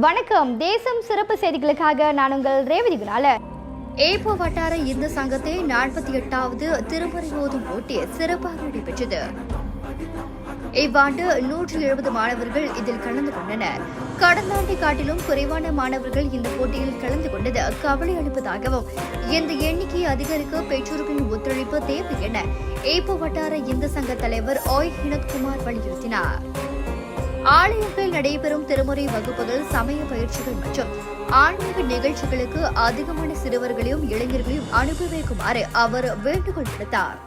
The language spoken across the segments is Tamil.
வணக்கம். தேசம் சிறப்பு செய்திகளுக்காக நான் உங்கள் ரேவதி குணால. ஏப்போ வட்டார இந்து சங்கத்தை 48வது திருமுறை ஓதும் போட்டி சிறப்பாக நடைபெற்றது. இவ்வாண்டு 170 மாணவர்கள் இதில் கலந்து கொண்டனர். கடந்த ஆண்டை காட்டிலும் குறைவான மாணவர்கள் இந்த போட்டியில் கலந்து கொண்டது கவலை அளிப்பதாகவும், இந்த எண்ணிக்கையை அதிகரிக்க பெற்றோர்களின் ஒத்துழைப்பு தேவை என ஏப்போ வட்டார இந்து சங்க தலைவர் ஓய் ஹினத்குமார் வலியுறுத்தினார். ஆலயத்தில் நடைபெறும் திருமுறை வகுப்புகள், சமய பயிற்சிகள் மற்றும் ஆன்மீக நிகழ்ச்சிகளுக்கு அதிகமான சிறுவர்களையும் இளைஞர்களையும் அனுப்பி வைக்குமாறு அவர் வேண்டுகோள் விடுத்தார்.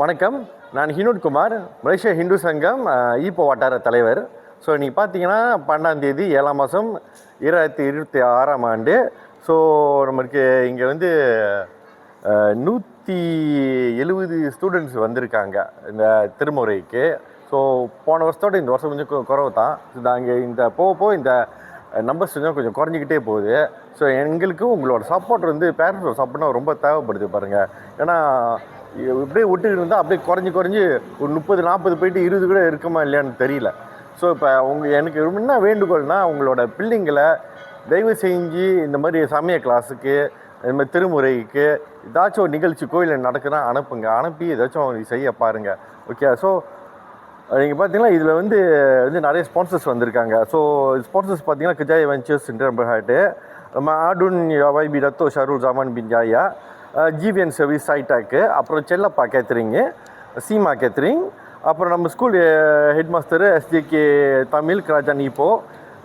வணக்கம், நான் ஹினோட்குமார், மலேசியா ஹிந்து சங்கம் ஈப்போ வட்டார தலைவர். ஸோ இன்றைக்கி பார்த்தீங்கன்னா 12ஆம் தேதி 7ஆம் மாதம் 2026ஆம் ஆண்டு. ஸோ நம்மளுக்கு இங்கே வந்து 170 ஸ்டூடெண்ட்ஸ் வந்திருக்காங்க இந்த திருமுறைக்கு. ஸோ போன வருஷத்தோட இந்த வருஷம் கொஞ்சம் குறவு தான். இங்கே இந்த போக இந்த நம்பர்ஸ் கொஞ்சம் குறைஞ்சிக்கிட்டே போகுது. ஸோ எங்களுக்கு உங்களோட சப்போர்ட் வந்து பேரண்ட்ஸோட சப்போர்ட்னா ரொம்ப தேவைப்படுது பாருங்கள். ஏன்னா இப்படியே விட்டுக்கிட்டு இருந்தால் அப்படியே குறைஞ்சி ஒரு 30-40 போயிட்டு 20 கூட இருக்குமா இல்லையான்னு தெரியல. ஸோ இப்போ எனக்கு என்ன வேண்டுகோள்னா, உங்களோட பிள்ளைங்களை தயவு செஞ்சு இந்த மாதிரி சமய கிளாஸுக்கு, இந்த மாதிரி திருமுறைக்கு ஏதாச்சும் ஒரு நிகழ்ச்சி கோயிலில் நடக்குதுன்னா அனுப்பி ஏதாச்சும் செய்ய பாருங்கள். ஓகே. ஸோ நீங்கள் பார்த்தீங்கன்னா இதில் வந்து நிறைய ஸ்பான்சர்ஸ் வந்திருக்காங்க. ஸோ ஸ்பான்சர்ஸ் பார்த்தீங்கன்னா கஜாய் வெஞ்சர்ஸ் இன்டர்பர்ஹாட்டு, நம்ம ஆடுன் YB டத்தோ ஷாருல் ஜாமான் பின் ஜாயா, ஜிவிஎன் சர்வீஸ் சைடாக்கு, அப்புறம் செல்லப்பா கேத்ரிங்கு, சீமா கேத்ரிங், அப்புறம் நம்ம school head master SJK Tamil கிராஜான் இப்போ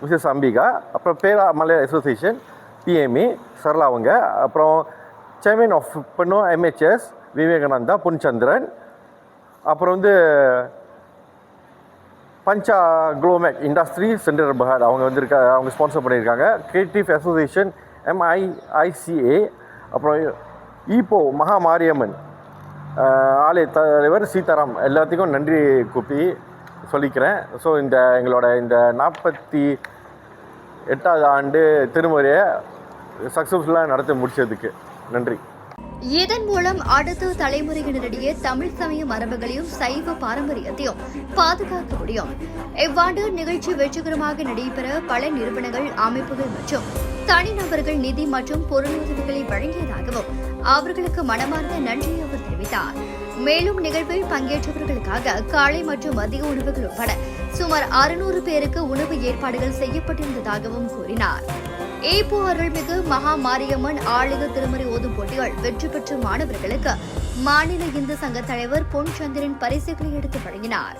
மிஸ்ஸஸ் அம்பிகா, அப்புறம் பேரா மலையாள அசோசியேஷன் PME சரளாவங்க, அப்புறம் சேர்மன் ஆஃப் பெண்ணோ MHS விவேகானந்தா பொன்சந்திரன், அப்புறம் வந்து பஞ்சா குளோமேக் இண்டஸ்ட்ரி சென்டர் பஹாட் அவங்க ஸ்பான்சர் பண்ணியிருக்காங்க. கிரியேட்டிவ் அசோசியேஷன் MIICA, அப்புறம் ஈப்போ மகா மாரியம்மன் ஆலய தலைவர் சீதாராம், எல்லாத்துக்கும் நன்றி கூப்பி சொல்லிக்கிறேன். ஸோ எங்களோட இந்த 48வது ஆண்டு திருமுறையை சக்ஸஸ்ஃபுல்லாக நடத்தி முடிச்சதுக்கு நன்றி. இதன் மூலம் அடுத்த தலைமுறையினரிடையே தமிழ் சமய மரபுகளையும் சைவ பாரம்பரியத்தையும் பாதுகாக்க முடியும். இவ்வாண்டு நிகழ்ச்சி வெற்றிகரமாக நடைபெற பல நிறுவனங்கள், அமைப்புகள் மற்றும் தனிநபர்கள் நிதி மற்றும் பொருளுதவிகளை வழங்கியதாகவும் அவர்களுக்கு மனமார்ந்த நன்றியை அவர் தெரிவித்தார். மேலும் நிகழ்வில் பங்கேற்றவர்களுக்காக காலை மற்றும் மதிய உணவுகள் உட்பட சுமார் 600 பேருக்கு உணவு ஏற்பாடுகள் செய்யப்பட்டிருந்ததாகவும் கூறினார். ஏப்போ அருள்மிகு மகா மாரியம்மன் ஆலய திருமுறை ஓதும் போட்டிகள் வெற்றி பெற்ற மாணவர்களுக்கு மாநில இந்து சங்க தலைவர் பொன் சந்திரன் பரிசுகளை எடுத்து வழங்கினார்.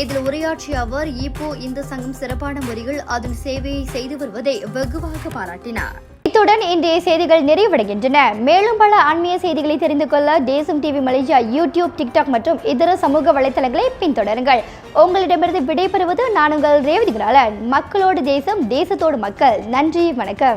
இதில் உரையாற்றிய அவர், ஈப்போ இந்து சங்கம் சிறப்பான முறையில் அதன் சேவையை செய்து வருவதை வெகுவாக பாராட்டினார். இத்துடன் இன்றைய செய்திகள் நிறைவடைகின்றன. மேலும் பல ஆன்மீக செய்திகளை தெரிந்து கொள்ள தேசம் டிவி மலேசியா யூடியூப், டிக்டாக் மற்றும் இதர சமூக வலைதளங்களை பின்தொடருங்கள். உங்களிடமிருந்து விடைபெறுவது நான் உங்கள் ரேவதி குணாலன். மக்களோடு தேசம், தேசத்தோடு மக்கள். நன்றி, வணக்கம்.